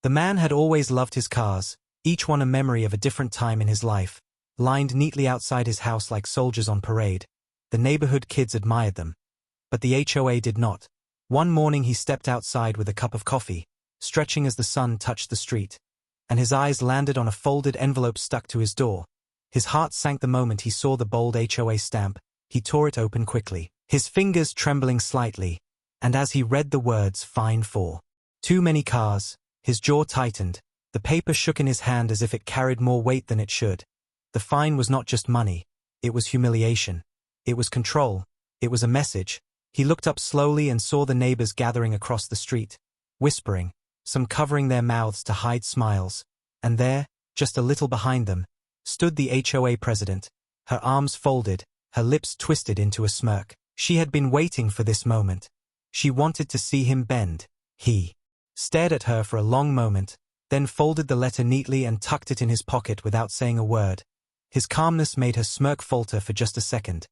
The man had always loved his cars, each one a memory of a different time in his life, lined neatly outside his house like soldiers on parade. The neighborhood kids admired them. But the HOA did not. One morning he stepped outside with a cup of coffee, stretching as the sun touched the street, and his eyes landed on a folded envelope stuck to his door. His heart sank the moment he saw the bold HOA stamp. He tore it open quickly, his fingers trembling slightly, and as he read the words "Fine for too many cars," his jaw tightened. The paper shook in his hand as if it carried more weight than it should. The fine was not just money. It was humiliation. It was control. It was a message. He looked up slowly and saw the neighbors gathering across the street, whispering, some covering their mouths to hide smiles. And there, just a little behind them, stood the HOA president, her arms folded, her lips twisted into a smirk. She had been waiting for this moment. She wanted to see him bend. He stared at her for a long moment, then folded the letter neatly and tucked it in his pocket without saying a word. His calmness made her smirk falter for just a second,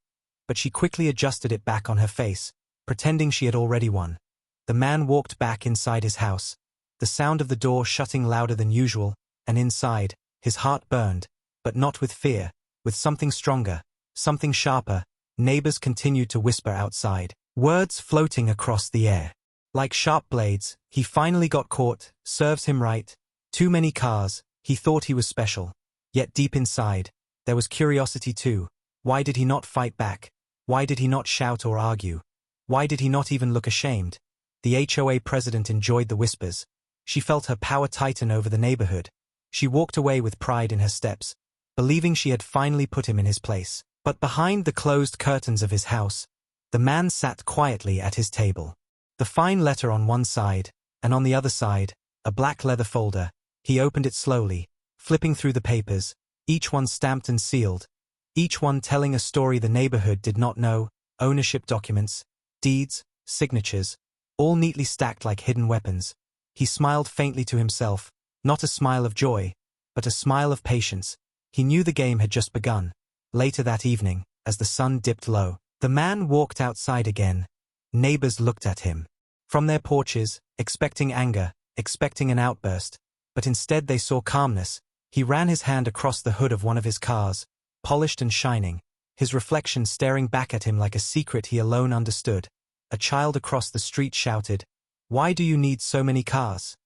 but she quickly adjusted it back on her face, pretending she had already won. The man walked back inside his house, the sound of the door shutting louder than usual, and inside, his heart burned, but not with fear, with something stronger, something sharper. Neighbors continued to whisper outside, words floating across the air. Like sharp blades, he finally got caught. Serves him right. Too many cars. He thought he was special. Yet deep inside, there was curiosity too. Why did he not fight back? Why did he not shout or argue? Why did he not even look ashamed? The HOA president enjoyed the whispers. She felt her power tighten over the neighborhood. She walked away with pride in her steps, believing she had finally put him in his place. But behind the closed curtains of his house, the man sat quietly at his table. The fine letter on one side, and on the other side, a black leather folder. He opened it slowly, flipping through the papers, each one stamped and sealed, each one telling a story the neighborhood did not know. Ownership documents, deeds, signatures, all neatly stacked like hidden weapons. He smiled faintly to himself, not a smile of joy, but a smile of patience. He knew the game had just begun. Later that evening, as the sun dipped low, the man walked outside again. Neighbors looked at him from their porches, expecting anger, expecting an outburst, but instead they saw calmness. He ran his hand across the hood of one of his cars, polished and shining, his reflection staring back at him like a secret he alone understood. A child across the street shouted, "Why do you need so many cars?"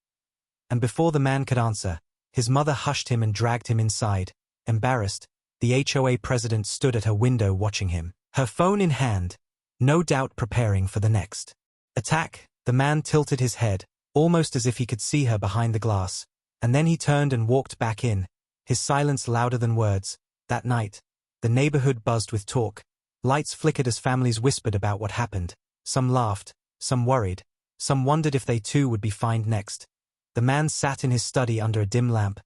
And before the man could answer, his mother hushed him and dragged him inside. Embarrassed, the HOA president stood at her window watching him, her phone in hand, no doubt preparing for the next attack. The man tilted his head, almost as if he could see her behind the glass, and then he turned and walked back in, his silence louder than words. That night, the neighborhood buzzed with talk. Lights flickered as families whispered about what happened. Some laughed, some worried, some wondered if they too would be fined next. The man sat in his study under a dim lamp,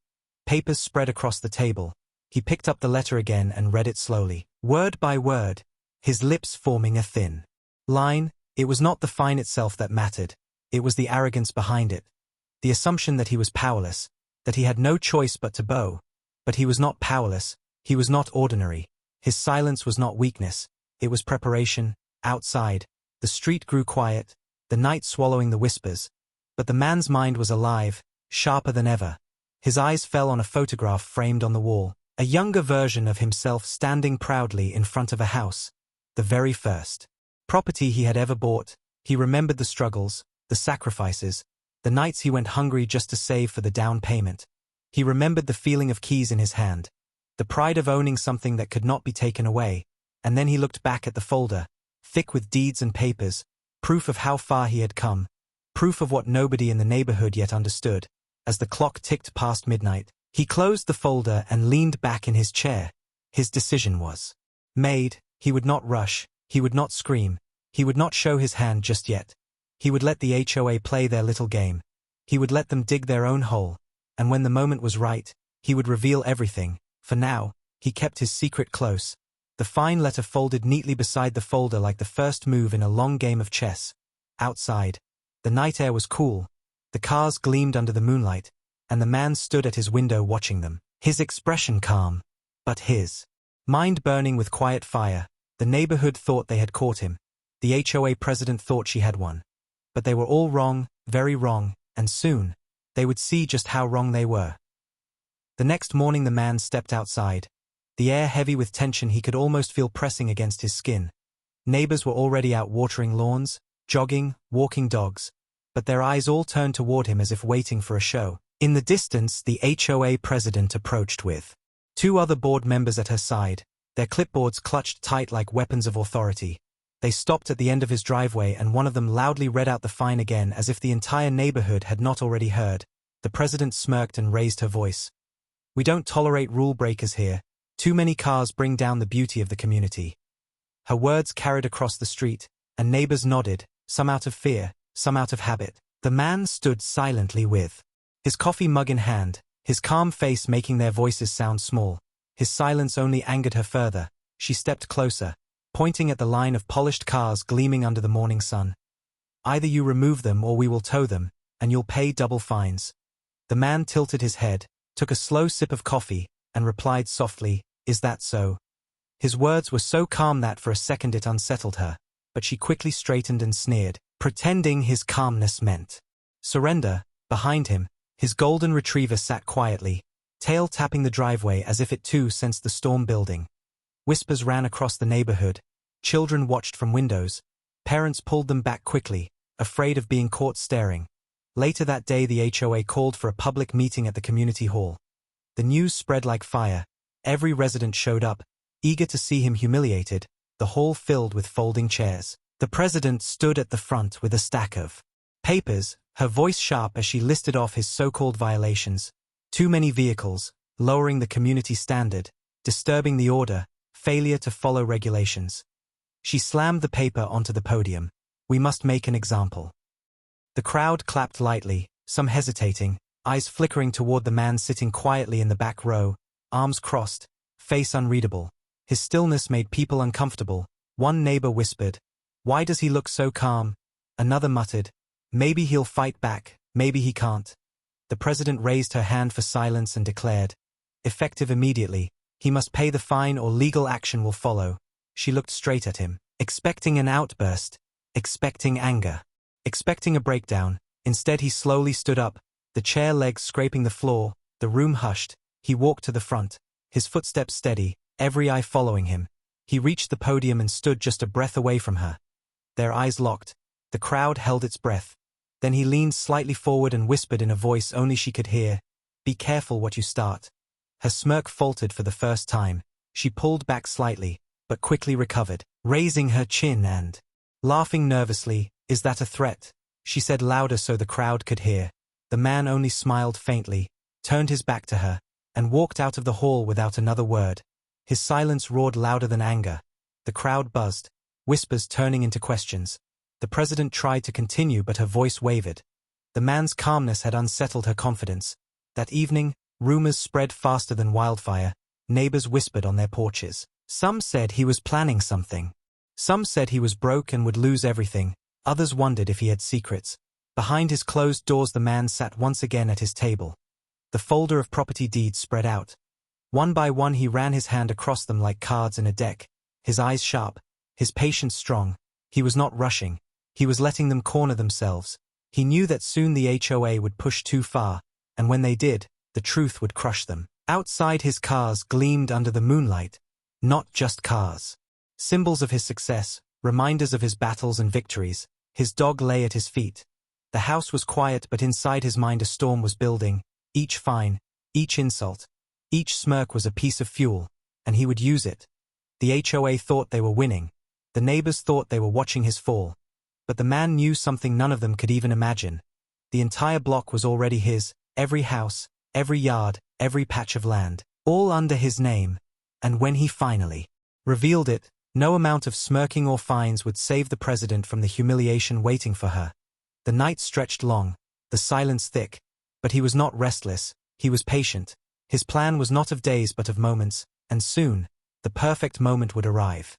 papers spread across the table. He picked up the letter again and read it slowly, word by word, his lips forming a thin line. It was not the fine itself that mattered. It was the arrogance behind it. The assumption that he was powerless, that he had no choice but to bow. But he was not powerless. He was not ordinary. His silence was not weakness. It was preparation. Outside, the street grew quiet, the night swallowing the whispers. But the man's mind was alive, sharper than ever. His eyes fell on a photograph framed on the wall. A younger version of himself standing proudly in front of a house. The very first property he had ever bought. He remembered the struggles, the sacrifices, the nights he went hungry just to save for the down payment. He remembered the feeling of keys in his hand, the pride of owning something that could not be taken away. And then he looked back at the folder, thick with deeds and papers, proof of how far he had come, proof of what nobody in the neighborhood yet understood. As the clock ticked past midnight, he closed the folder and leaned back in his chair. His decision was made. He would not rush. He would not scream. He would not show his hand just yet. He would let the HOA play their little game. He would let them dig their own hole. And when the moment was right, he would reveal everything. For now, he kept his secret close. The fine letter folded neatly beside the folder like the first move in a long game of chess. Outside, the night air was cool. The cars gleamed under the moonlight, and the man stood at his window watching them, his expression calm, but his mind burning with quiet fire. The neighborhood thought they had caught him. The HOA president thought she had won. But they were all wrong, very wrong, and soon, they would see just how wrong they were. The next morning the man stepped outside, the air heavy with tension he could almost feel pressing against his skin. Neighbors were already out watering lawns, jogging, walking dogs, but their eyes all turned toward him as if waiting for a show. In the distance, the HOA president approached with 2 other board members at her side, their clipboards clutched tight like weapons of authority. They stopped at the end of his driveway and one of them loudly read out the fine again as if the entire neighborhood had not already heard. The president smirked and raised her voice. "We don't tolerate rule breakers here. Too many cars bring down the beauty of the community." Her words carried across the street, and neighbors nodded, some out of fear, some out of habit. The man stood silently with his coffee mug in hand, his calm face making their voices sound small. His silence only angered her further. She stepped closer, pointing at the line of polished cars gleaming under the morning sun. "Either you remove them or we will tow them, and you'll pay double fines." The man tilted his head, took a slow sip of coffee, and replied softly, "Is that so?" His words were so calm that for a second it unsettled her, but she quickly straightened and sneered, pretending his calmness meant surrender. Behind him, his golden retriever sat quietly, tail tapping the driveway as if it too sensed the storm building. Whispers ran across the neighborhood. Children watched from windows. Parents pulled them back quickly, afraid of being caught staring. Later that day the HOA called for a public meeting at the community hall. The news spread like fire. Every resident showed up, eager to see him humiliated, the hall filled with folding chairs. The president stood at the front with a stack of papers, her voice sharp as she listed off his so-called violations. Too many vehicles, lowering the community standard, disturbing the order, failure to follow regulations. She slammed the paper onto the podium. "We must make an example." The crowd clapped lightly, some hesitating, eyes flickering toward the man sitting quietly in the back row, arms crossed, face unreadable. His stillness made people uncomfortable. One neighbor whispered, "Why does he look so calm?" Another muttered, "Maybe he'll fight back, maybe he can't." The president raised her hand for silence and declared, "Effective immediately, he must pay the fine or legal action will follow." She looked straight at him, expecting an outburst, expecting anger, expecting a breakdown. Instead he slowly stood up, the chair legs scraping the floor. The room hushed. He walked to the front, his footsteps steady, every eye following him. He reached the podium and stood just a breath away from her. Their eyes locked. The crowd held its breath. Then he leaned slightly forward and whispered in a voice only she could hear, "Be careful what you start." Her smirk faltered for the first time. She pulled back slightly, but quickly recovered, raising her chin and laughing nervously. "Is that a threat?" she said louder so the crowd could hear. The man only smiled faintly, turned his back to her, and walked out of the hall without another word. His silence roared louder than anger. The crowd buzzed, whispers turning into questions. The president tried to continue but her voice wavered. The man's calmness had unsettled her confidence. That evening, rumors spread faster than wildfire. Neighbors whispered on their porches. Some said he was planning something. Some said he was broke and would lose everything. Others wondered if he had secrets. Behind his closed doors the man sat once again at his table. The folder of property deeds spread out. One by one he ran his hand across them like cards in a deck, his eyes sharp, his patience strong. He was not rushing. He was letting them corner themselves. He knew that soon the HOA would push too far, and when they did, the truth would crush them. Outside his cars gleamed under the moonlight. Not just cars. Symbols of his success, reminders of his battles and victories. His dog lay at his feet. The house was quiet but inside his mind a storm was building. Each fine, each insult, each smirk was a piece of fuel, and he would use it. The HOA thought they were winning. The neighbors thought they were watching his fall. But the man knew something none of them could even imagine. The entire block was already his, every house, every yard, every patch of land, all under his name. And when he finally revealed it, no amount of smirking or fines would save the president from the humiliation waiting for her. The night stretched long, the silence thick, but he was not restless, he was patient. His plan was not of days but of moments, and soon, the perfect moment would arrive.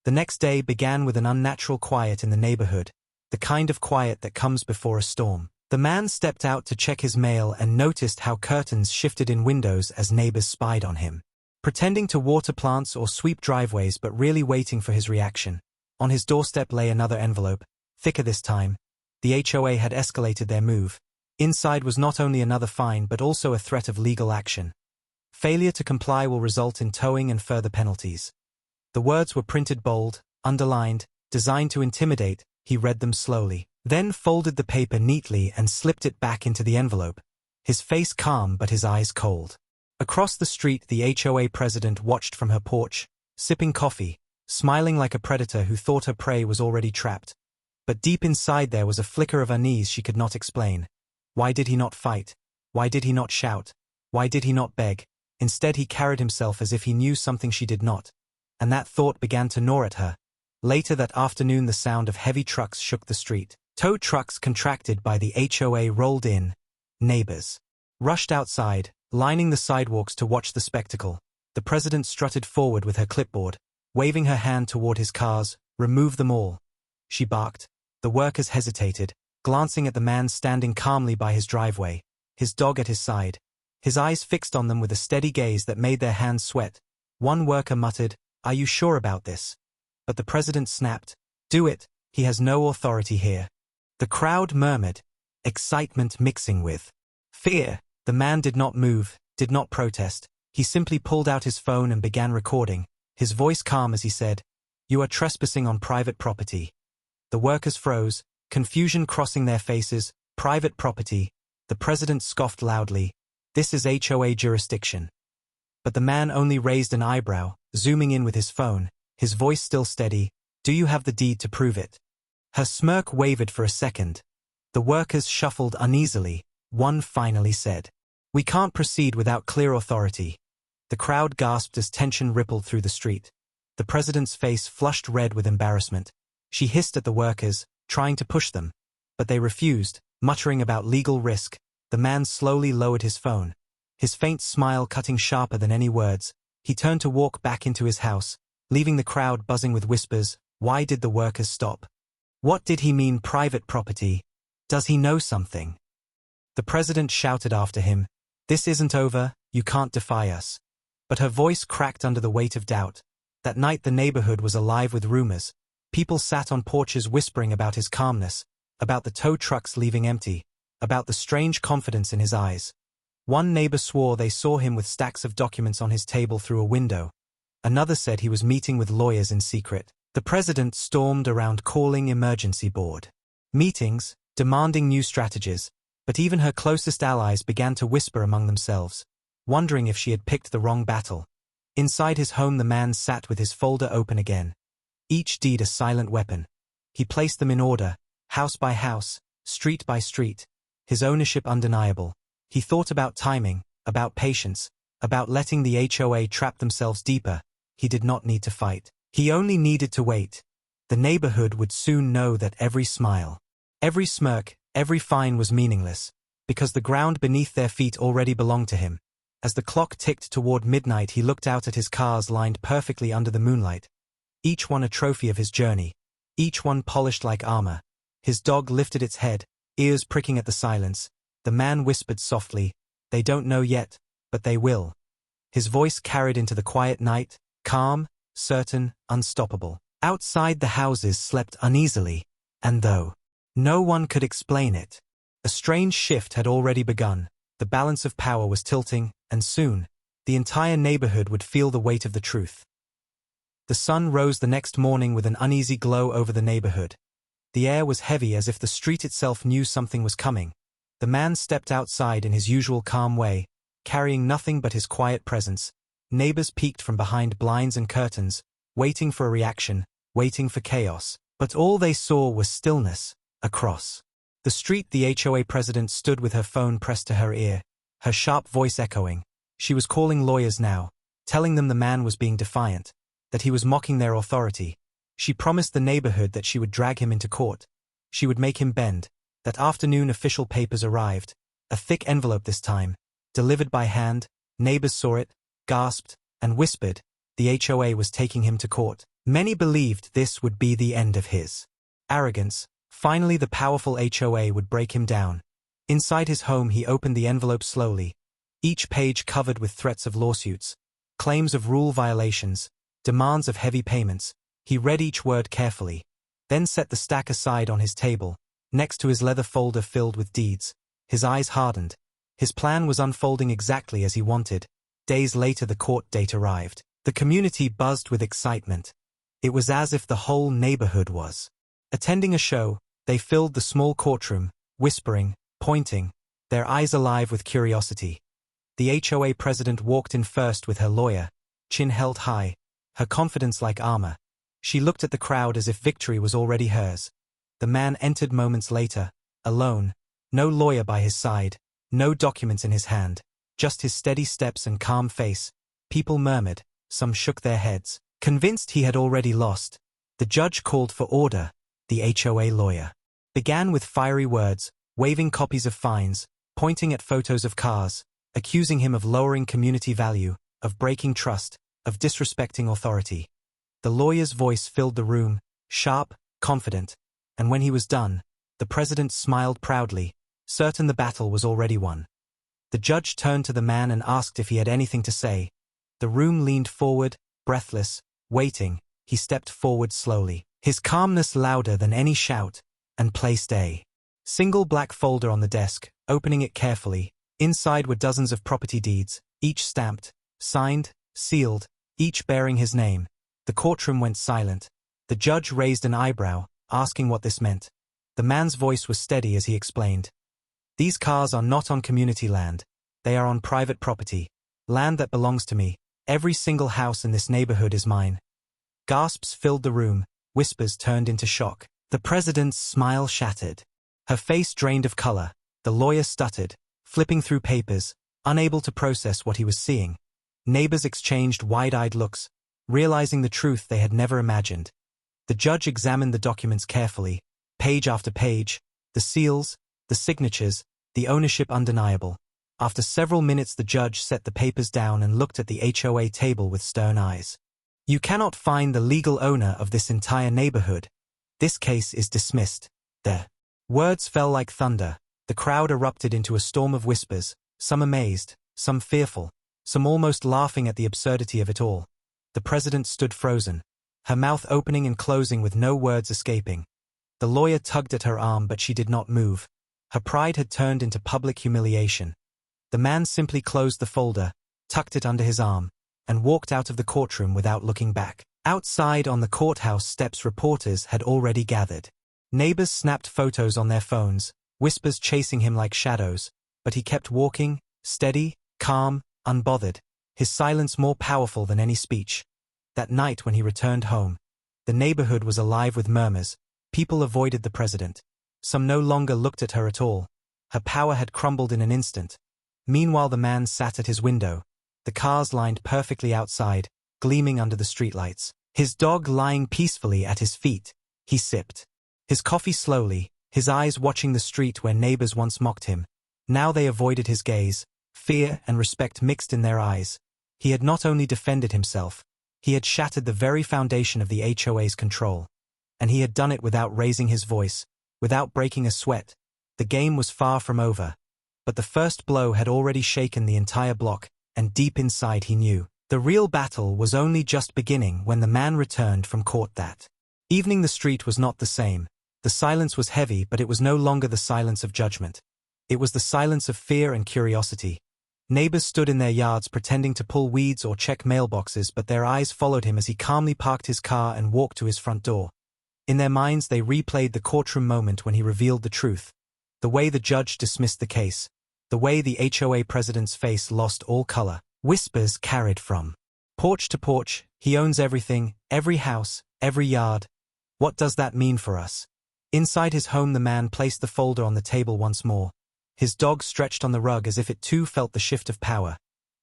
The next day began with an unnatural quiet in the neighborhood, the kind of quiet that comes before a storm. The man stepped out to check his mail and noticed how curtains shifted in windows as neighbors spied on him, pretending to water plants or sweep driveways but really waiting for his reaction. On his doorstep lay another envelope, thicker this time. The HOA had escalated their move. Inside was not only another fine but also a threat of legal action. Failure to comply will result in towing and further penalties. The words were printed bold, underlined, designed to intimidate. He read them slowly, then folded the paper neatly and slipped it back into the envelope, his face calm but his eyes cold. Across the street, the HOA president watched from her porch, sipping coffee, smiling like a predator who thought her prey was already trapped. But deep inside there was a flicker of unease she could not explain. Why did he not fight? Why did he not shout? Why did he not beg? Instead he carried himself as if he knew something she did not. And that thought began to gnaw at her. Later that afternoon the sound of heavy trucks shook the street. Tow trucks contracted by the HOA rolled in. Neighbors rushed outside, lining the sidewalks to watch the spectacle. The president strutted forward with her clipboard, waving her hand toward his cars. "Remove them all," she barked. The workers hesitated, glancing at the man standing calmly by his driveway, his dog at his side, his eyes fixed on them with a steady gaze that made their hands sweat. One worker muttered, "Are you sure about this?" But the president snapped, "Do it, he has no authority here." The crowd murmured, excitement mixing with fear. The man did not move, did not protest. He simply pulled out his phone and began recording, his voice calm as he said, "You are trespassing on private property." The workers froze, confusion crossing their faces. Private property. The president scoffed loudly. "This is HOA jurisdiction." But the man only raised an eyebrow, zooming in with his phone, his voice still steady. "Do you have the deed to prove it?" Her smirk wavered for a second. The workers shuffled uneasily. One finally said, "We can't proceed without clear authority." The crowd gasped as tension rippled through the street. The president's face flushed red with embarrassment. She hissed at the workers, trying to push them. But they refused, muttering about legal risk. The man slowly lowered his phone, his faint smile cutting sharper than any words. He turned to walk back into his house, leaving the crowd buzzing with whispers. Why did the workers stop? What did he mean private property? Does he know something? The president shouted after him, "This isn't over, you can't defy us." But her voice cracked under the weight of doubt. That night the neighborhood was alive with rumors. People sat on porches whispering about his calmness, about the tow trucks leaving empty, about the strange confidence in his eyes. One neighbor swore they saw him with stacks of documents on his table through a window. Another said he was meeting with lawyers in secret. The president stormed around calling emergency board meetings, demanding new strategies. But even her closest allies began to whisper among themselves, wondering if she had picked the wrong battle. Inside his home the man sat with his folder open again, each deed a silent weapon. He placed them in order, house by house, street by street, his ownership undeniable. He thought about timing, about patience, about letting the HOA trap themselves deeper. He did not need to fight. He only needed to wait. The neighborhood would soon know that every smile, every smirk, every fine was meaningless, because the ground beneath their feet already belonged to him. As the clock ticked toward midnight he looked out at his cars lined perfectly under the moonlight, each one a trophy of his journey, each one polished like armor. His dog lifted its head, ears pricking at the silence. The man whispered softly, "They don't know yet, but they will." His voice carried into the quiet night, calm, certain, unstoppable. Outside the houses slept uneasily, and though no one could explain it, a strange shift had already begun. The balance of power was tilting, and soon, the entire neighborhood would feel the weight of the truth. The sun rose the next morning with an uneasy glow over the neighborhood. The air was heavy as if the street itself knew something was coming. The man stepped outside in his usual calm way, carrying nothing but his quiet presence. Neighbors peeked from behind blinds and curtains, waiting for a reaction, waiting for chaos. But all they saw was stillness. Across the street the HOA president stood with her phone pressed to her ear, her sharp voice echoing. She was calling lawyers now, telling them the man was being defiant, that he was mocking their authority. She promised the neighborhood that she would drag him into court. She would make him bend. That afternoon official papers arrived, a thick envelope this time, delivered by hand. Neighbors saw it, gasped, and whispered. The HOA was taking him to court. Many believed this would be the end of his arrogance. Finally the powerful HOA would break him down. Inside his home he opened the envelope slowly, each page covered with threats of lawsuits, claims of rule violations, demands of heavy payments. He read each word carefully, then set the stack aside on his table, next to his leather folder filled with deeds. His eyes hardened. His plan was unfolding exactly as he wanted. Days later the court date arrived. The community buzzed with excitement. It was as if the whole neighborhood was attending a show. They filled the small courtroom, whispering, pointing, their eyes alive with curiosity. The HOA president walked in first with her lawyer, chin held high, her confidence like armor. She looked at the crowd as if victory was already hers. The man entered moments later, alone, no lawyer by his side, no documents in his hand, just his steady steps and calm face. People murmured, some shook their heads, convinced he had already lost. The judge called for order. The HOA lawyer began with fiery words, waving copies of fines, pointing at photos of cars, accusing him of lowering community value, of breaking trust, of disrespecting authority. The lawyer's voice filled the room, sharp, confident, and when he was done, the president smiled proudly, certain the battle was already won. The judge turned to the man and asked if he had anything to say. The room leaned forward, breathless, waiting. He stepped forward slowly, his calmness louder than any shout, and placed a single black folder on the desk, opening it carefully. Inside were dozens of property deeds, each stamped, signed, sealed, each bearing his name. The courtroom went silent. The judge raised an eyebrow, asking what this meant. The man's voice was steady as he explained. These cars are not on community land. They are on private property. Land that belongs to me. Every single house in this neighborhood is mine. Gasps filled the room, whispers turned into shock. The president's smile shattered. Her face drained of color. The lawyer stuttered, flipping through papers, unable to process what he was seeing. Neighbors exchanged wide-eyed looks, realizing the truth they had never imagined. The judge examined the documents carefully, page after page, the seals, the signatures, the ownership undeniable. After several minutes the judge set the papers down and looked at the HOA table with stern eyes. You cannot find the legal owner of this entire neighborhood. This case is dismissed. The words fell like thunder. The crowd erupted into a storm of whispers, some amazed, some fearful, some almost laughing at the absurdity of it all. The president stood frozen, her mouth opening and closing with no words escaping. The lawyer tugged at her arm but she did not move. Her pride had turned into public humiliation. The man simply closed the folder, tucked it under his arm, and walked out of the courtroom without looking back. Outside on the courthouse steps reporters had already gathered. Neighbors snapped photos on their phones, whispers chasing him like shadows, but he kept walking, steady, calm, unbothered, his silence more powerful than any speech. That night when he returned home, the neighborhood was alive with murmurs. People avoided the president. Some no longer looked at her at all. Her power had crumbled in an instant. Meanwhile the man sat at his window, the cars lined perfectly outside, gleaming under the streetlights. His dog lying peacefully at his feet. He sipped his coffee slowly, his eyes watching the street where neighbors once mocked him. Now they avoided his gaze, fear and respect mixed in their eyes. He had not only defended himself, he had shattered the very foundation of the HOA's control. And he had done it without raising his voice, without breaking a sweat. The game was far from over. But the first blow had already shaken the entire block, and deep inside he knew the real battle was only just beginning when the man returned from court that evening. The street was not the same. The silence was heavy, but it was no longer the silence of judgment. It was the silence of fear and curiosity. Neighbors stood in their yards pretending to pull weeds or check mailboxes, but their eyes followed him as he calmly parked his car and walked to his front door. In their minds they replayed the courtroom moment when he revealed the truth. The way the judge dismissed the case. The way the HOA president's face lost all color. Whispers carried from porch to porch. He owns everything, every house, every yard. What does that mean for us? Inside his home the man placed the folder on the table once more. His dog stretched on the rug as if it too felt the shift of power.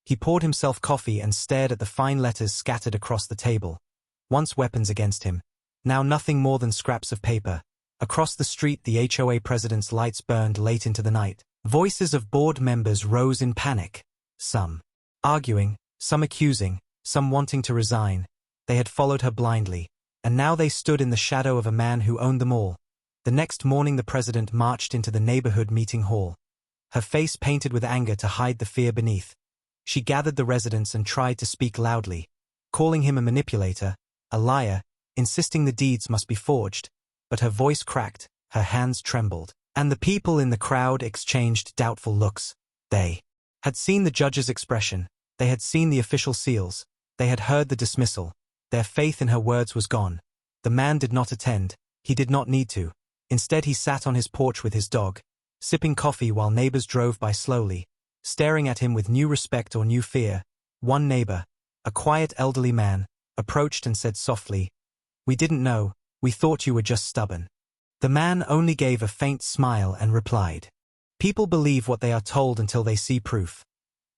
He poured himself coffee and stared at the fine letters scattered across the table. Once weapons against him. Now nothing more than scraps of paper. Across the street the HOA president's lights burned late into the night. Voices of board members rose in panic. Some arguing, some accusing, some wanting to resign. They had followed her blindly. And now they stood in the shadow of a man who owned them all. The next morning the president marched into the neighborhood meeting hall. Her face painted with anger to hide the fear beneath. She gathered the residents and tried to speak loudly, calling him a manipulator, a liar, insisting the deeds must be forged. But her voice cracked, her hands trembled. And the people in the crowd exchanged doubtful looks. They had seen the judge's expression, they had seen the official seals, they had heard the dismissal. Their faith in her words was gone. The man did not attend, he did not need to. Instead he sat on his porch with his dog, sipping coffee while neighbors drove by slowly, staring at him with new respect or new fear. One neighbor, a quiet elderly man, approached and said softly, "We didn't know, we thought you were just stubborn." The man only gave a faint smile and replied, "People believe what they are told until they see proof."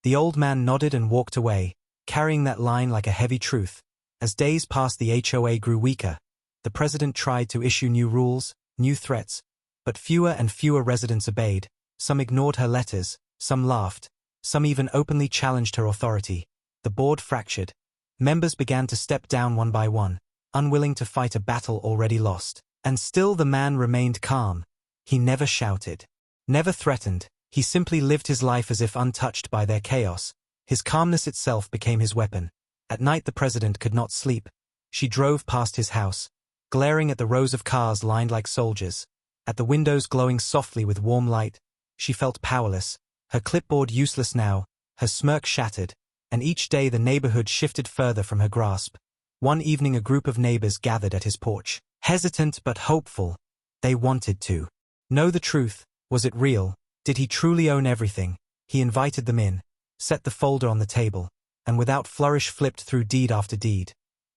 The old man nodded and walked away, carrying that line like a heavy truth. As days passed, the HOA grew weaker. The president tried to issue new rules, new threats, but fewer and fewer residents obeyed. Some ignored her letters, some laughed, some even openly challenged her authority. The board fractured. Members began to step down one by one, unwilling to fight a battle already lost. And still the man remained calm. He never shouted, never threatened, he simply lived his life as if untouched by their chaos. His calmness itself became his weapon. At night the president could not sleep. She drove past his house, glaring at the rows of cars lined like soldiers, at the windows glowing softly with warm light. She felt powerless, her clipboard useless now, her smirk shattered, and each day the neighborhood shifted further from her grasp. One evening a group of neighbors gathered at his porch. Hesitant but hopeful. They wanted to know the truth. Was it real? Did he truly own everything? He invited them in, set the folder on the table, and without flourish flipped through deed after deed.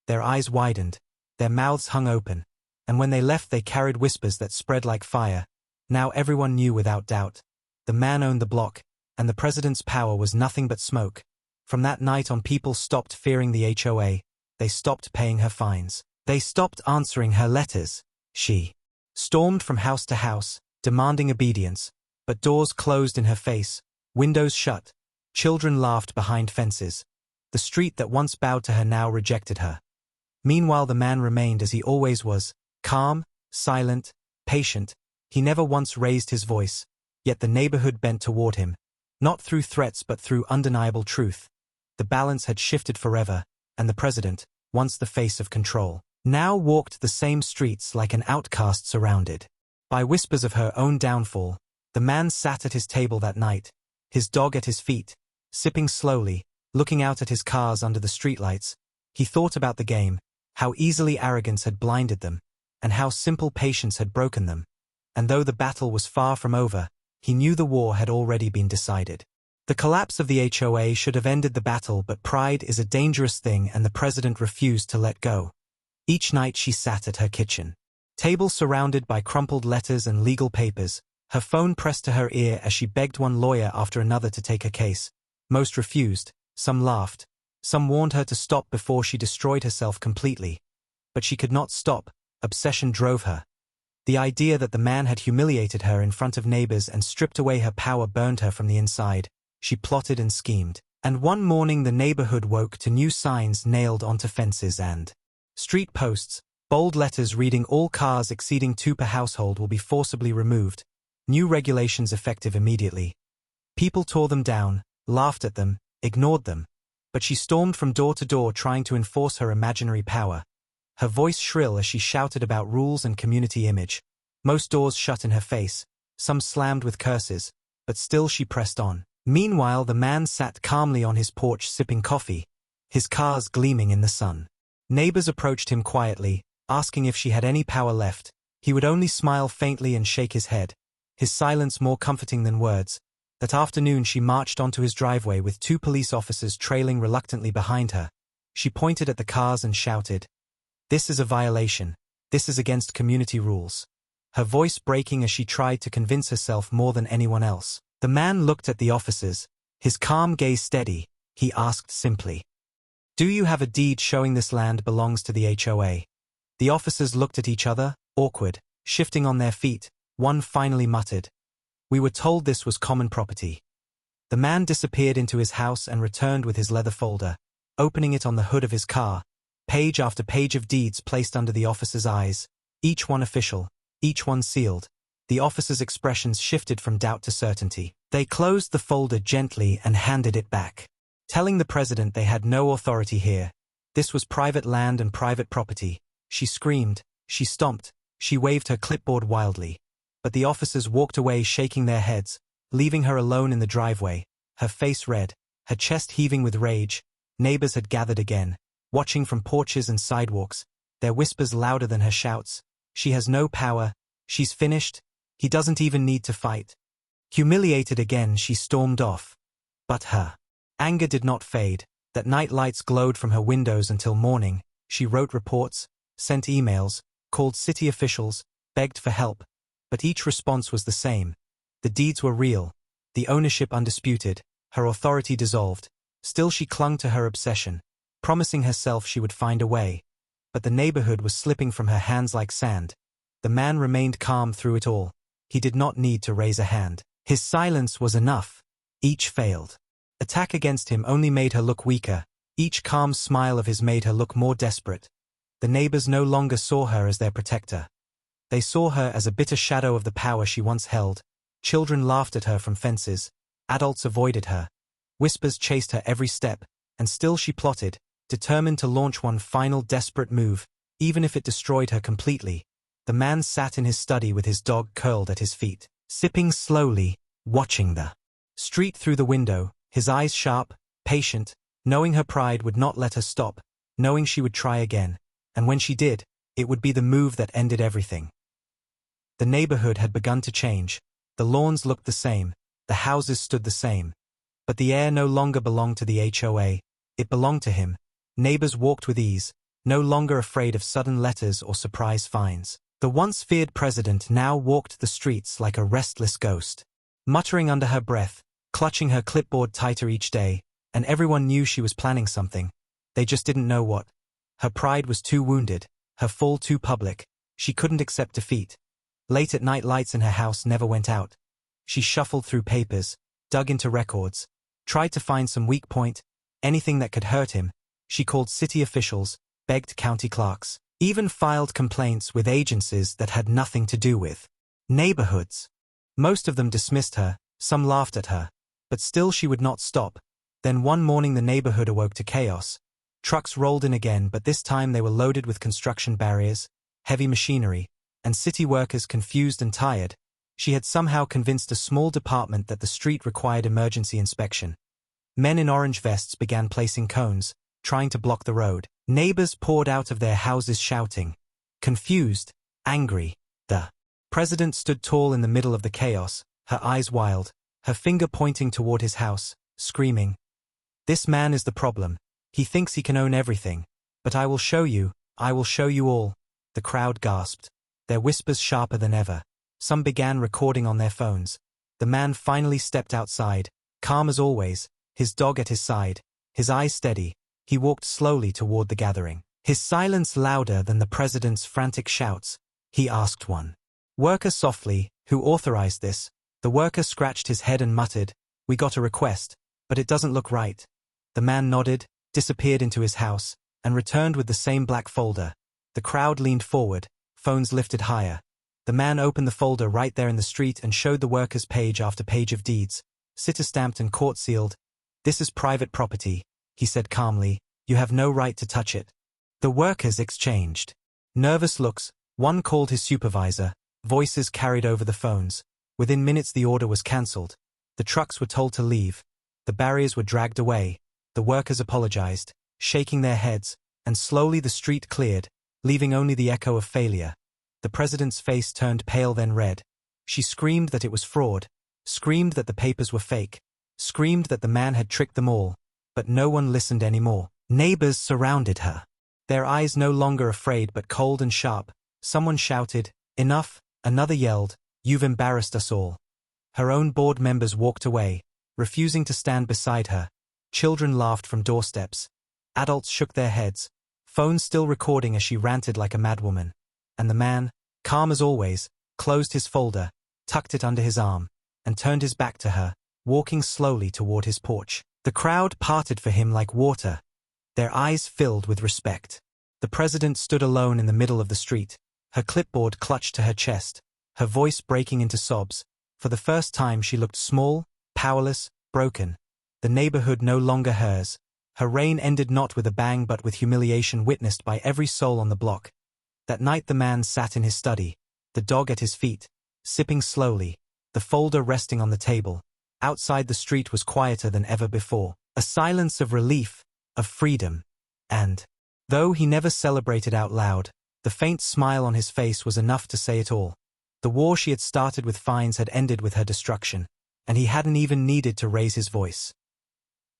Their eyes widened, their mouths hung open, and when they left they carried whispers that spread like fire. Now everyone knew without doubt. The man owned the block, and the president's power was nothing but smoke. From that night on, people stopped fearing the HOA. They stopped paying her fines. They stopped answering her letters. She stormed from house to house, demanding obedience, but doors closed in her face, windows shut, children laughed behind fences. The street that once bowed to her now rejected her. Meanwhile the man remained as he always was, calm, silent, patient. He never once raised his voice, yet the neighborhood bent toward him, not through threats but through undeniable truth. The balance had shifted forever, and the president, once the face of control, now walked the same streets like an outcast surrounded by whispers of her own downfall. The man sat at his table that night, his dog at his feet, sipping slowly, looking out at his cars under the streetlights. He thought about the game, how easily arrogance had blinded them, and how simple patience had broken them. And though the battle was far from over, he knew the war had already been decided. The collapse of the HOA should have ended the battle, but pride is a dangerous thing and the president refused to let go. Each night she sat at her kitchen table surrounded by crumpled letters and legal papers, her phone pressed to her ear as she begged one lawyer after another to take her case. Most refused, some laughed, some warned her to stop before she destroyed herself completely. But she could not stop, obsession drove her. The idea that the man had humiliated her in front of neighbors and stripped away her power burned her from the inside. She plotted and schemed. And one morning the neighborhood woke to new signs nailed onto fences and street posts, bold letters reading all cars exceeding 2 per household will be forcibly removed. New regulations effective immediately. People tore them down, laughed at them, ignored them. But she stormed from door to door trying to enforce her imaginary power. Her voice shrill as she shouted about rules and community image. Most doors shut in her face, some slammed with curses, but still she pressed on. Meanwhile the man sat calmly on his porch sipping coffee, his cars gleaming in the sun. Neighbors approached him quietly, asking if she had any power left. He would only smile faintly and shake his head, his silence more comforting than words. That afternoon she marched onto his driveway with 2 police officers trailing reluctantly behind her. She pointed at the cars and shouted, "This is a violation. This is against community rules." Her voice breaking as she tried to convince herself more than anyone else. The man looked at the officers, his calm gaze steady. He asked simply, "Do you have a deed showing this land belongs to the HOA?" The officers looked at each other, awkward, shifting on their feet. One finally muttered, "We were told this was common property." The man disappeared into his house and returned with his leather folder, opening it on the hood of his car. Page after page of deeds placed under the officer's eyes, each one official, each one sealed. The officer's expressions shifted from doubt to certainty. They closed the folder gently and handed it back, telling the president they had no authority here. This was private land and private property. She screamed, she stomped, she waved her clipboard wildly. But the officers walked away shaking their heads, leaving her alone in the driveway, her face red, her chest heaving with rage. Neighbors had gathered again, watching from porches and sidewalks, their whispers louder than her shouts. She has no power, she's finished, he doesn't even need to fight. Humiliated again, she stormed off. But her anger did not fade. That night lights glowed from her windows until morning. She wrote reports, sent emails, called city officials, begged for help. But each response was the same. The deeds were real, the ownership undisputed, her authority dissolved. Still she clung to her obsession, promising herself she would find a way. But the neighborhood was slipping from her hands like sand. The man remained calm through it all. He did not need to raise a hand. His silence was enough. Each failed. Attack against him only made her look weaker. Each calm smile of his made her look more desperate. The neighbors no longer saw her as their protector. They saw her as a bitter shadow of the power she once held. Children laughed at her from fences. Adults avoided her. Whispers chased her every step, and still she plotted, determined to launch one final desperate move, even if it destroyed her completely. The man sat in his study with his dog curled at his feet, sipping slowly, watching the street through the window, his eyes sharp, patient, knowing her pride would not let her stop, knowing she would try again, and when she did, it would be the move that ended everything. The neighborhood had begun to change. The lawns looked the same, the houses stood the same. But the air no longer belonged to the HOA, it belonged to him. Neighbors walked with ease, no longer afraid of sudden letters or surprise fines. The once feared president now walked the streets like a restless ghost, muttering under her breath, clutching her clipboard tighter each day, and everyone knew she was planning something. They just didn't know what. Her pride was too wounded, her fall too public. She couldn't accept defeat. Late at night lights in her house never went out. She shuffled through papers, dug into records, tried to find some weak point, anything that could hurt him. She called city officials, begged county clerks, even filed complaints with agencies that had nothing to do with neighborhoods. Most of them dismissed her, some laughed at her, but still she would not stop. Then one morning the neighborhood awoke to chaos. Trucks rolled in again, but this time they were loaded with construction barriers, heavy machinery, and city workers confused and tired. She had somehow convinced a small department that the street required emergency inspection. Men in orange vests began placing cones, trying to block the road. Neighbors poured out of their houses shouting. Confused, angry. The president stood tall in the middle of the chaos, her eyes wild, her finger pointing toward his house, screaming. This man is the problem. He thinks he can own everything. But I will show you all. The crowd gasped, their whispers sharper than ever. Some began recording on their phones. The man finally stepped outside, calm as always, his dog at his side, his eyes steady. He walked slowly toward the gathering, his silence louder than the president's frantic shouts. He asked one worker softly, "Who authorized this?" The worker scratched his head and muttered, "We got a request, but it doesn't look right." The man nodded, disappeared into his house, and returned with the same black folder. The crowd leaned forward, phones lifted higher. The man opened the folder right there in the street and showed the workers page after page of deeds, sitter-stamped and court-sealed. "This is private property," he said calmly. "You have no right to touch it." The workers exchanged nervous looks. One called his supervisor. Voices carried over the phones. Within minutes the order was cancelled. The trucks were told to leave. The barriers were dragged away. The workers apologized, shaking their heads, and slowly the street cleared, leaving only the echo of failure. The president's face turned pale then red. She screamed that it was fraud, screamed that the papers were fake, screamed that the man had tricked them all. But no one listened anymore. Neighbors surrounded her, their eyes no longer afraid but cold and sharp. Someone shouted, "Enough," another yelled, "You've embarrassed us all." Her own board members walked away, refusing to stand beside her. Children laughed from doorsteps. Adults shook their heads, phones still recording as she ranted like a madwoman. And the man, calm as always, closed his folder, tucked it under his arm, and turned his back to her, walking slowly toward his porch. The crowd parted for him like water, their eyes filled with respect. The president stood alone in the middle of the street, her clipboard clutched to her chest, her voice breaking into sobs. For the first time she looked small, powerless, broken. The neighborhood no longer hers. Her reign ended not with a bang but with humiliation witnessed by every soul on the block. That night the man sat in his study, the dog at his feet, sipping slowly, the folder resting on the table. Outside the street was quieter than ever before, a silence of relief, of freedom, and, though he never celebrated out loud, the faint smile on his face was enough to say it all. The war she had started with fines had ended with her destruction, and he hadn't even needed to raise his voice.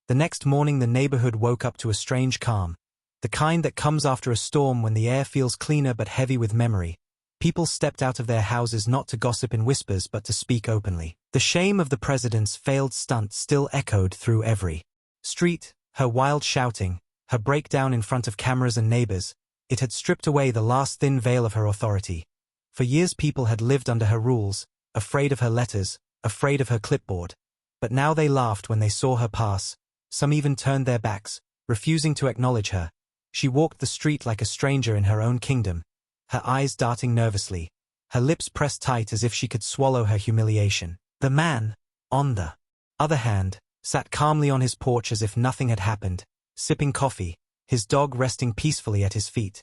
The next morning the neighborhood woke up to a strange calm, the kind that comes after a storm when the air feels cleaner but heavy with memory. People stepped out of their houses not to gossip in whispers but to speak openly. The shame of the president's failed stunt still echoed through every street, her wild shouting, her breakdown in front of cameras and neighbors. It had stripped away the last thin veil of her authority. For years people had lived under her rules, afraid of her letters, afraid of her clipboard. But now they laughed when they saw her pass. Some even turned their backs, refusing to acknowledge her. She walked the street like a stranger in her own kingdom, her eyes darting nervously, her lips pressed tight as if she could swallow her humiliation. The man, on the other hand, sat calmly on his porch as if nothing had happened, sipping coffee, his dog resting peacefully at his feet.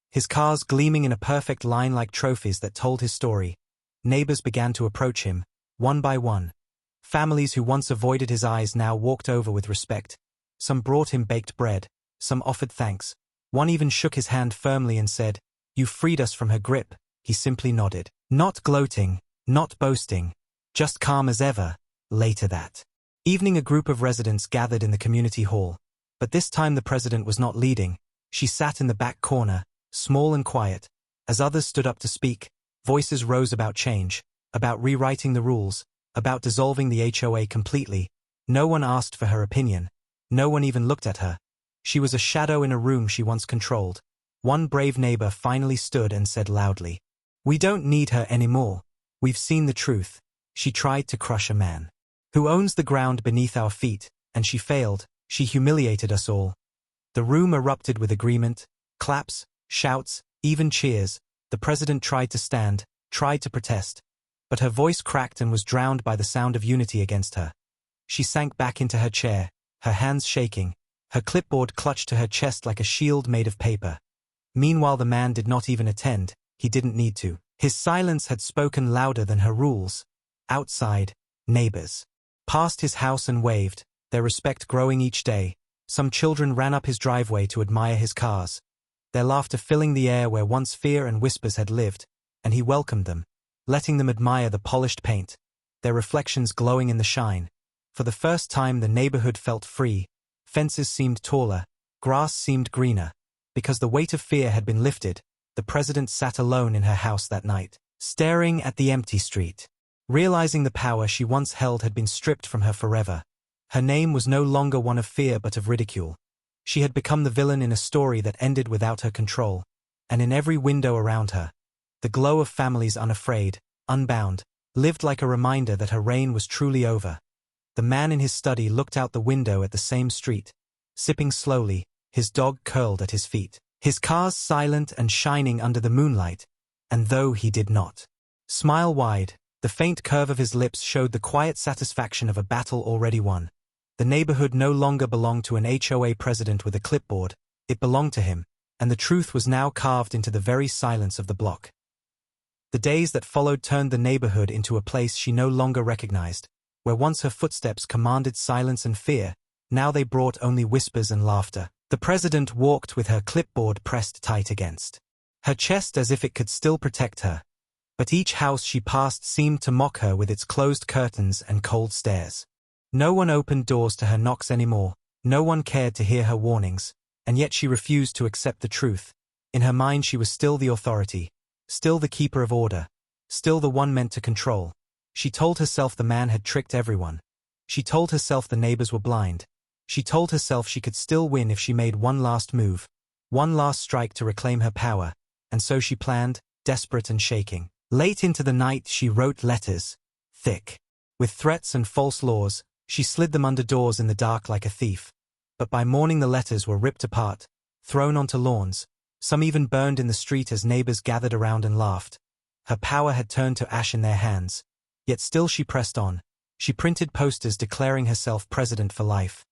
His cars gleaming in a perfect line like trophies that told his story. Neighbors began to approach him, one by one. Families who once avoided his eyes now walked over with respect. Some brought him baked bread, some offered thanks. One even shook his hand firmly and said, "You freed us from her grip." He simply nodded. Not gloating, not boasting, just calm as ever. Later that evening a group of residents gathered in the community hall. But this time the president was not leading. She sat in the back corner, small and quiet. As others stood up to speak, voices rose about change, about rewriting the rules, about dissolving the HOA completely. No one asked for her opinion. No one even looked at her. She was a shadow in a room she once controlled. One brave neighbor finally stood and said loudly, "We don't need her anymore. We've seen the truth. She tried to crush a man who owns the ground beneath our feet, and she failed. She humiliated us all." The room erupted with agreement, claps, shouts, even cheers. The president tried to stand, tried to protest, but her voice cracked and was drowned by the sound of unity against her. She sank back into her chair, her hands shaking, her clipboard clutched to her chest like a shield made of paper. Meanwhile the man did not even attend. He didn't need to. His silence had spoken louder than her rules. Outside, neighbors passed his house and waved, their respect growing each day. Some children ran up his driveway to admire his cars, their laughter filling the air where once fear and whispers had lived, and he welcomed them, letting them admire the polished paint, their reflections glowing in the shine. For the first time the neighborhood felt free. Fences seemed taller, grass seemed greener. Because the weight of fear had been lifted, the president sat alone in her house that night, staring at the empty street. Realizing the power she once held had been stripped from her forever. Her name was no longer one of fear but of ridicule. She had become the villain in a story that ended without her control. And in every window around her, the glow of families unafraid, unbound, lived like a reminder that her reign was truly over. The man in his study looked out the window at the same street, sipping slowly, his dog curled at his feet, his cars silent and shining under the moonlight. And though he did not smile wide, the faint curve of his lips showed the quiet satisfaction of a battle already won. The neighborhood no longer belonged to an HOA president with a clipboard. It belonged to him, and the truth was now carved into the very silence of the block. The days that followed turned the neighborhood into a place she no longer recognized. Where once her footsteps commanded silence and fear, now they brought only whispers and laughter. The president walked with her clipboard pressed tight against her chest as if it could still protect her. But each house she passed seemed to mock her with its closed curtains and cold stares. No one opened doors to her knocks anymore, no one cared to hear her warnings, and yet she refused to accept the truth. In her mind she was still the authority, still the keeper of order, still the one meant to control. She told herself the man had tricked everyone. She told herself the neighbors were blind. She told herself she could still win if she made one last move, one last strike to reclaim her power, and so she planned, desperate and shaking. Late into the night she wrote letters, thick with threats and false laws. She slid them under doors in the dark like a thief. But by morning the letters were ripped apart, thrown onto lawns. Some even burned in the street as neighbors gathered around and laughed. Her power had turned to ash in their hands. Yet still she pressed on. She printed posters declaring herself president for life,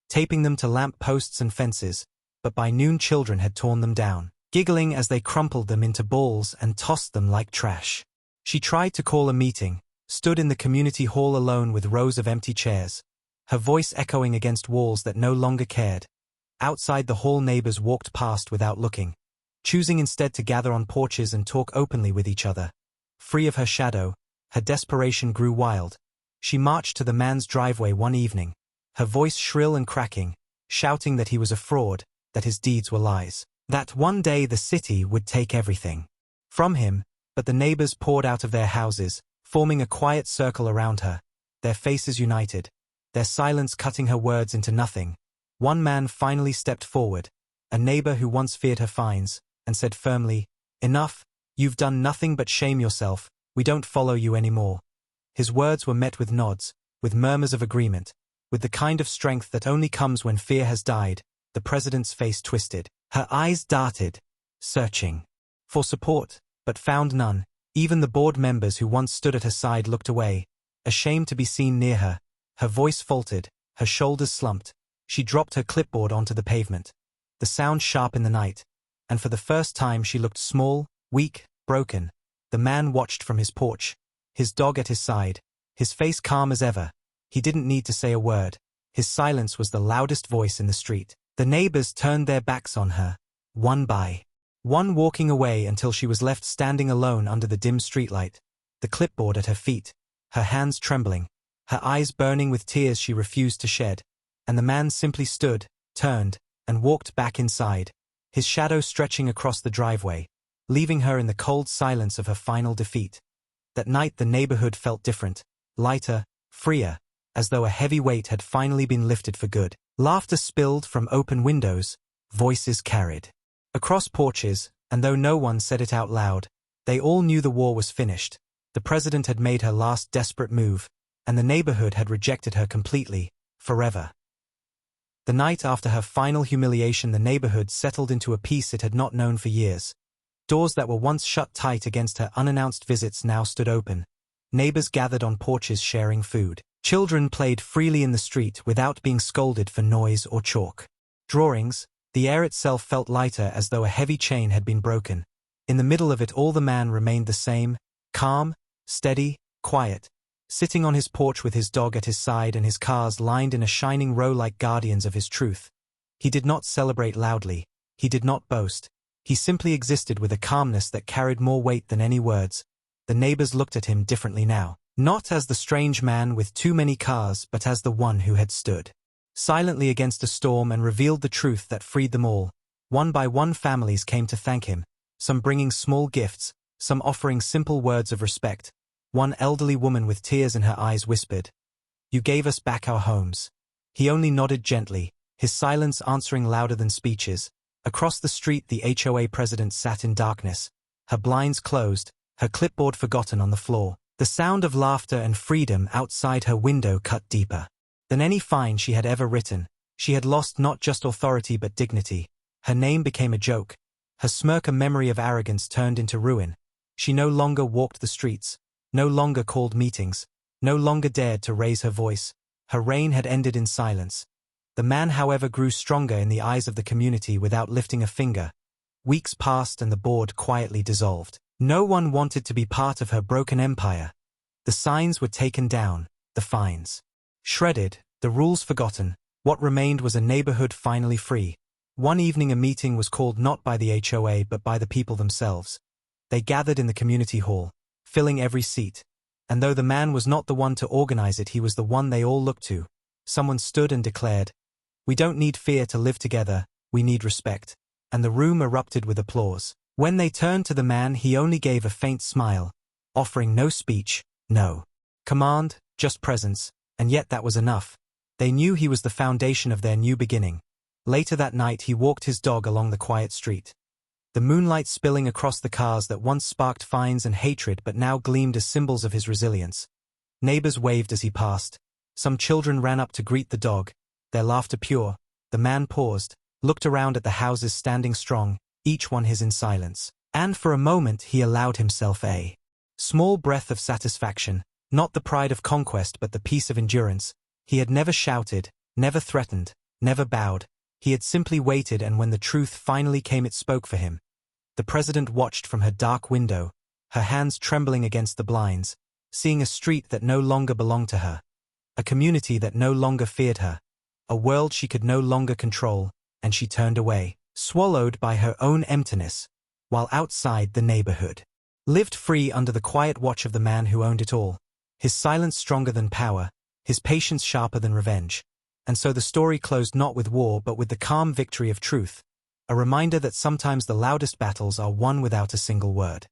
taping them to lamp posts and fences, but by noon children had torn them down, giggling as they crumpled them into balls and tossed them like trash. She tried to call a meeting, stood in the community hall alone with rows of empty chairs, her voice echoing against walls that no longer cared. Outside the hall, neighbors walked past without looking, choosing instead to gather on porches and talk openly with each other. Free of her shadow, her desperation grew wild. She marched to the man's driveway one evening, her voice shrill and cracking, shouting that he was a fraud, that his deeds were lies, that one day the city would take everything from him. But the neighbors poured out of their houses, forming a quiet circle around her, their faces united, their silence cutting her words into nothing. One man finally stepped forward, a neighbor who once feared her fines, and said firmly, "Enough, you've done nothing but shame yourself, we don't follow you anymore." His words were met with nods, with murmurs of agreement, with the kind of strength that only comes when fear has died. The president's face twisted, her eyes darted, searching for support, but found none. Even the board members who once stood at her side looked away, ashamed to be seen near her. Her voice faltered, her shoulders slumped. She dropped her clipboard onto the pavement. The sound sharp in the night, and for the first time she looked small, weak, broken. The man watched from his porch, his dog at his side, his face calm as ever. He didn't need to say a word. His silence was the loudest voice in the street. The neighbors turned their backs on her, one by one, walking away until she was left standing alone under the dim streetlight, the clipboard at her feet, her hands trembling, her eyes burning with tears she refused to shed. And the man simply stood, turned, and walked back inside, his shadow stretching across the driveway, leaving her in the cold silence of her final defeat. That night the neighborhood felt different, lighter, freer, as though a heavy weight had finally been lifted for good. Laughter spilled from open windows, voices carried across porches, and though no one said it out loud, they all knew the war was finished. The president had made her last desperate move, and the neighborhood had rejected her completely, forever. The night after her final humiliation, the neighborhood settled into a peace it had not known for years. Doors that were once shut tight against her unannounced visits now stood open. Neighbors gathered on porches sharing food. Children played freely in the street without being scolded for noise or chalk drawings. The air itself felt lighter, as though a heavy chain had been broken. In the middle of it all, the man remained the same, calm, steady, quiet, sitting on his porch with his dog at his side and his cars lined in a shining row like guardians of his truth. He did not celebrate loudly. He did not boast. He simply existed with a calmness that carried more weight than any words. The neighbors looked at him differently now, not as the strange man with too many cars, but as the one who had stood silently against a storm and revealed the truth that freed them all. One by one, families came to thank him, some bringing small gifts, some offering simple words of respect. One elderly woman with tears in her eyes whispered, "You gave us back our homes." He only nodded gently, his silence answering louder than speeches. Across the street, the HOA president sat in darkness, her blinds closed, her clipboard forgotten on the floor. The sound of laughter and freedom outside her window cut deeper than any fine she had ever written. She had lost not just authority but dignity. Her name became a joke, her smirk a memory of arrogance turned into ruin. She no longer walked the streets, no longer called meetings, no longer dared to raise her voice. Her reign had ended in silence. The man, however, grew stronger in the eyes of the community without lifting a finger. Weeks passed and the board quietly dissolved. No one wanted to be part of her broken empire. The signs were taken down, the fines shredded, the rules forgotten. What remained was a neighborhood finally free. One evening a meeting was called not by the HOA but by the people themselves. They gathered in the community hall, filling every seat. And though the man was not the one to organize it, he was the one they all looked to. Someone stood and declared, "We don't need fear to live together, we need respect." And the room erupted with applause. When they turned to the man, he only gave a faint smile, offering no speech, no command, just presence, and yet that was enough. They knew he was the foundation of their new beginning. Later that night he walked his dog along the quiet street. The moonlight spilling across the cars that once sparked fines and hatred but now gleamed as symbols of his resilience. Neighbors waved as he passed. Some children ran up to greet the dog, their laughter pure. The man paused, looked around at the houses standing strong, each one his in silence. And for a moment he allowed himself a small breath of satisfaction, not the pride of conquest but the peace of endurance. He had never shouted, never threatened, never bowed. He had simply waited, and when the truth finally came it spoke for him. The president watched from her dark window, her hands trembling against the blinds, seeing a street that no longer belonged to her, a community that no longer feared her, a world she could no longer control, and she turned away, swallowed by her own emptiness, while outside the neighborhood lived free under the quiet watch of the man who owned it all, his silence stronger than power, his patience sharper than revenge. And so the story closed not with war but with the calm victory of truth, a reminder that sometimes the loudest battles are won without a single word.